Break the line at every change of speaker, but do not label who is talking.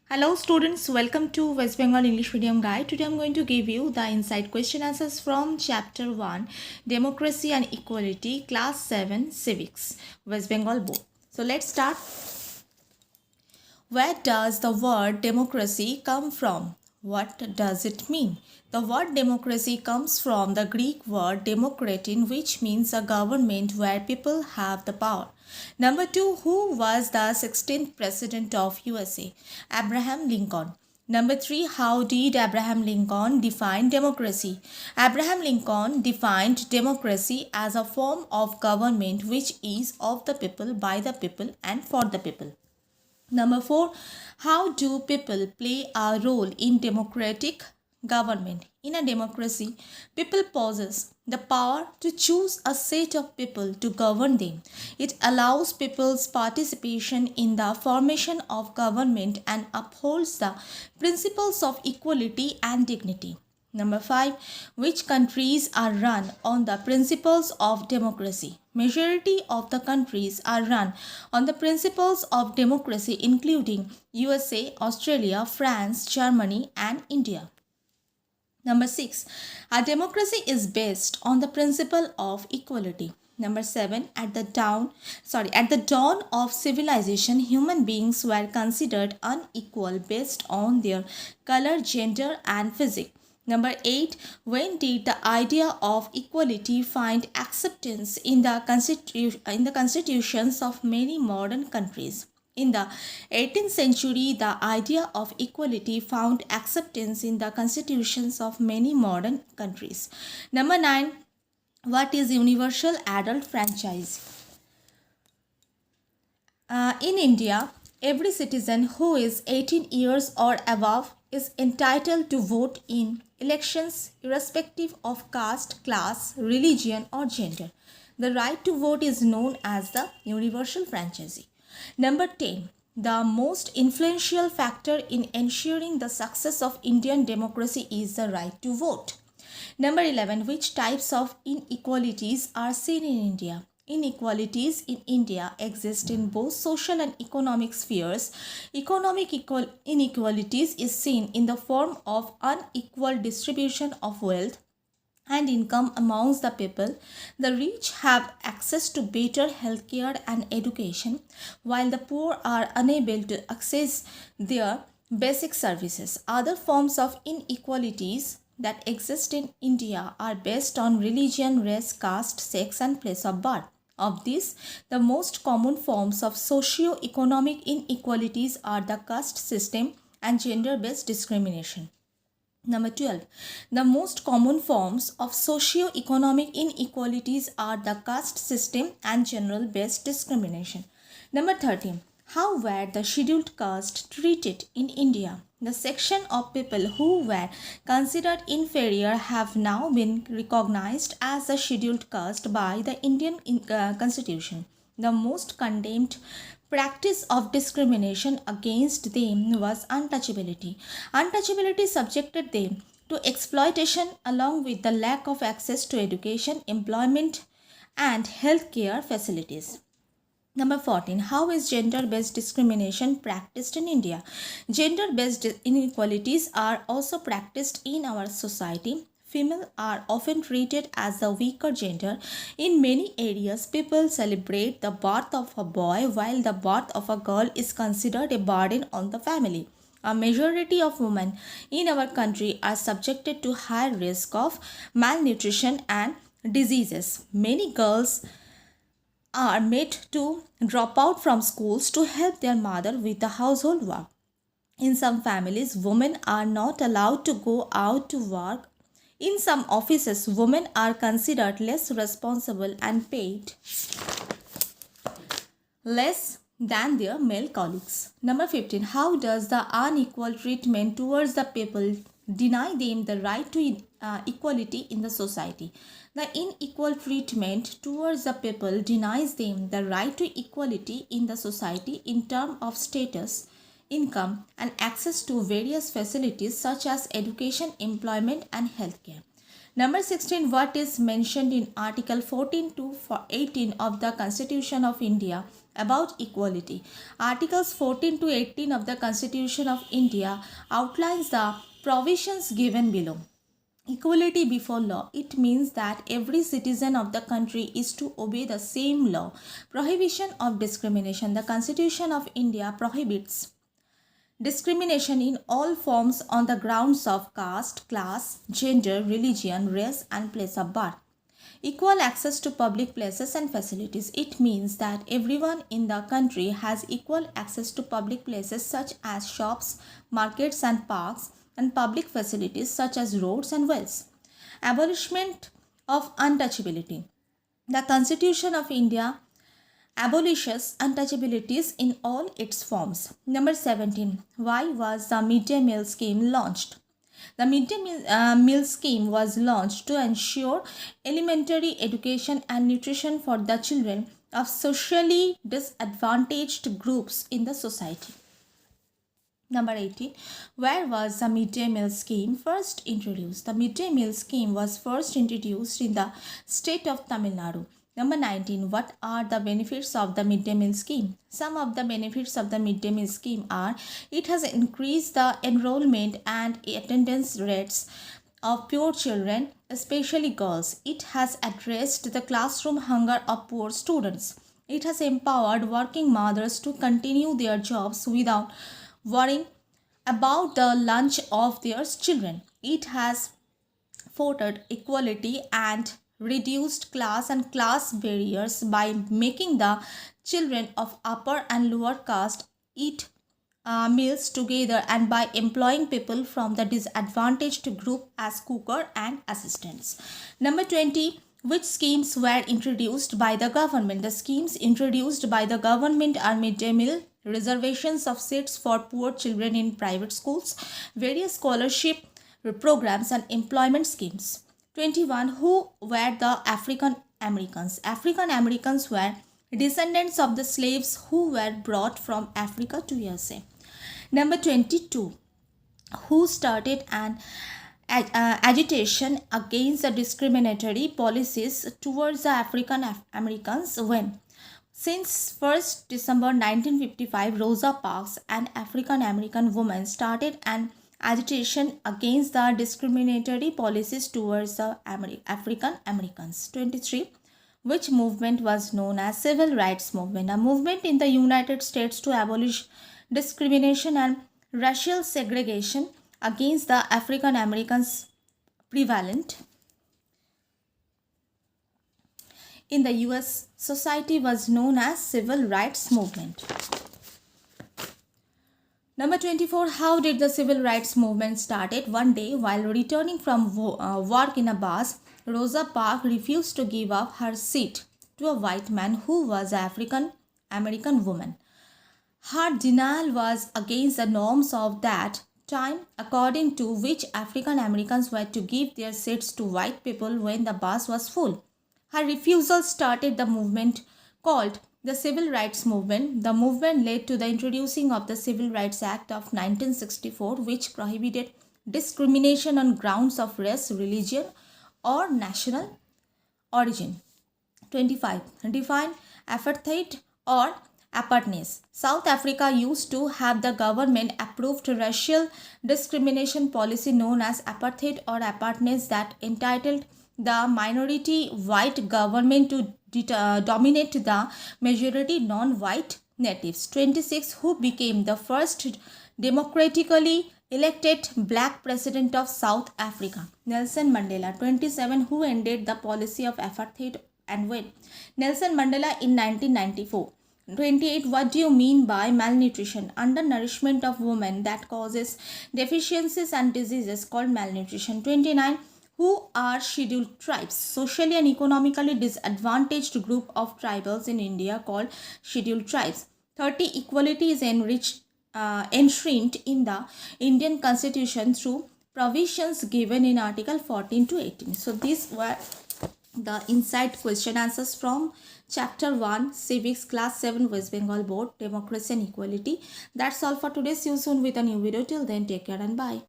Hello students, welcome to West Bengal English Medium Guide. Today I am going to give you the inside question answers from chapter 1 Democracy and Equality, class 7 Civics, West Bengal board. So let's start. Where does the word democracy come from? What does it mean? The word democracy comes from the Greek word demokratin, which means a government where people have the power. Number 2, who was the 16th president of USA? Abraham Lincoln. Number 3, how did Abraham Lincoln define democracy? Abraham Lincoln defined democracy as a form of government which is of the people, by the people, and for the people. Number 4, how do people play a role in democratic government? In a democracy, people possess the power to choose a set of people to govern them. It allows people's participation in the formation of government and upholds the principles of equality and dignity. Number 5, which countries are run on the principles of democracy? Majority of the countries are run on the principles of democracy, including USA, Australia, France, Germany, and India. Number 6, a democracy is based on the principle of equality. Number 7, at the dawn of civilization, human beings were considered unequal based on their color, gender, and physique. Number 8, when did the idea of equality find acceptance in the constitutions of many modern countries? In the 18th century, the idea of equality found acceptance in the constitutions of many modern countries. Number 9, what is universal adult franchise? In India, every citizen who is 18 years or above is entitled to vote in elections irrespective of caste, class, religion, or gender. The right to vote is known as the universal franchise. Number 10, the most influential factor in ensuring the success of Indian democracy is the right to vote. Number 11, which types of inequalities are seen in India? Inequalities in India exist in both social and economic spheres. Economic inequalities is seen in the form of unequal distribution of wealth and income amongst the people. The rich have access to better healthcare and education, while the poor are unable to access their basic services. Other forms of inequalities that exist in India are based on religion, race, caste, sex, and place of birth. Of these, the most common forms of socio-economic inequalities are the caste system and gender-based discrimination. Number 12, the most common forms of socio-economic inequalities are the caste system and general-based discrimination. Number 13, how were the scheduled caste treated in India? The section of people who were considered inferior have now been recognized as a scheduled caste by the Indian Constitution. The most condemned practice of discrimination against them was untouchability. Untouchability subjected them to exploitation along with the lack of access to education, employment, and healthcare facilities. Number 14, how is gender-based discrimination practiced in India? Gender-based inequalities are also practiced in our society. Females are often treated as the weaker gender. In many areas, people celebrate the birth of a boy while the birth of a girl is considered a burden on the family. A majority of women in our country are subjected to high risk of malnutrition and diseases. Many girls are made to drop out from schools to help their mother with the household work. In some families, women are not allowed to go out to work. In some offices, women are considered less responsible and paid less than their male colleagues. Number 15, how does the unequal treatment towards the people deny them the right to equality in the society? The unequal treatment towards the people denies them the right to equality in the society in terms of status, income, and access to various facilities such as education, employment, and healthcare. Number 16, what is mentioned in Article 14 to 18 of the Constitution of India about equality. Articles 14 to 18 of the Constitution of India outlines the provisions given below. Equality before law. It means that every citizen of the country is to obey the same law. Prohibition of discrimination. The Constitution of India prohibits discrimination in all forms on the grounds of caste, class, gender, religion, race, and place of birth. Equal access to public places and facilities. It means that everyone in the country has equal access to public places such as shops, markets, and parks, and public facilities such as roads and wells. Abolishment of untouchability. The Constitution of India abolishes untouchabilities in all its forms. Number 17. Why was the midday meal scheme launched? The midday meal scheme was launched to ensure elementary education and nutrition for the children of socially disadvantaged groups in the society. Number 18. Where was the midday meal scheme first introduced? The midday meal scheme was first introduced in the state of Tamil Nadu. Number 19. What are the benefits of the midday meal scheme? Some of the benefits of the midday meal scheme are: it has increased the enrollment and attendance rates of poor children, especially girls. It has addressed the classroom hunger of poor students. It has empowered working mothers to continue their jobs without worrying about the lunch of their children. It has furthered equality and reduced class and class barriers by making the children of upper and lower caste eat meals together, and by employing people from the disadvantaged group as cooker and assistants. Number 20. Which schemes were introduced by the government? The schemes introduced by the government are midday meal, reservations of seats for poor children in private schools, various scholarship programs, and employment schemes. 21. Who were the African Americans? African Americans were descendants of the slaves who were brought from Africa to USA. Number 22. Who started an agitation against the discriminatory policies towards the African Americans when? Since 1st December 1955, Rosa Parks, an African American woman, started an agitation against the discriminatory policies towards the African Americans. 23. Which movement was known as Civil Rights Movement? A movement in the United States to abolish discrimination and racial segregation against the African Americans prevalent in the US society was known as Civil Rights Movement. Number 24. How did the Civil Rights Movement started? One day, while returning from work in a bus, Rosa Parks refused to give up her seat to a white man who was an African American woman. Her denial was against the norms of that time, according to which African Americans were to give their seats to white people when the bus was full. Her refusal started the movement called the Civil Rights Movement. The movement led to the introducing of the Civil Rights Act of 1964, which prohibited discrimination on grounds of race, religion, or national origin. 25. Define apartheid or apartheid. South Africa used to have the government approved racial discrimination policy known as apartheid or apartheid that entitled the minority white government to dominate the majority non-white natives. 26. Who became the first democratically elected black president of South Africa? Nelson Mandela. 27. Who ended the policy of apartheid and when? Nelson Mandela in 1994. 28. What do you mean by malnutrition? Undernourishment of women that causes deficiencies and diseases called malnutrition. 29. Who are scheduled tribes? Socially and economically disadvantaged group of tribals in India called scheduled tribes. 30. Equality is enshrined in the Indian Constitution through provisions given in Article 14 to 18. So these were the inside question answers from Chapter 1, Civics, Class 7, West Bengal Board, Democracy and Equality. That's all for today. See you soon with a new video. Till then, take care and bye.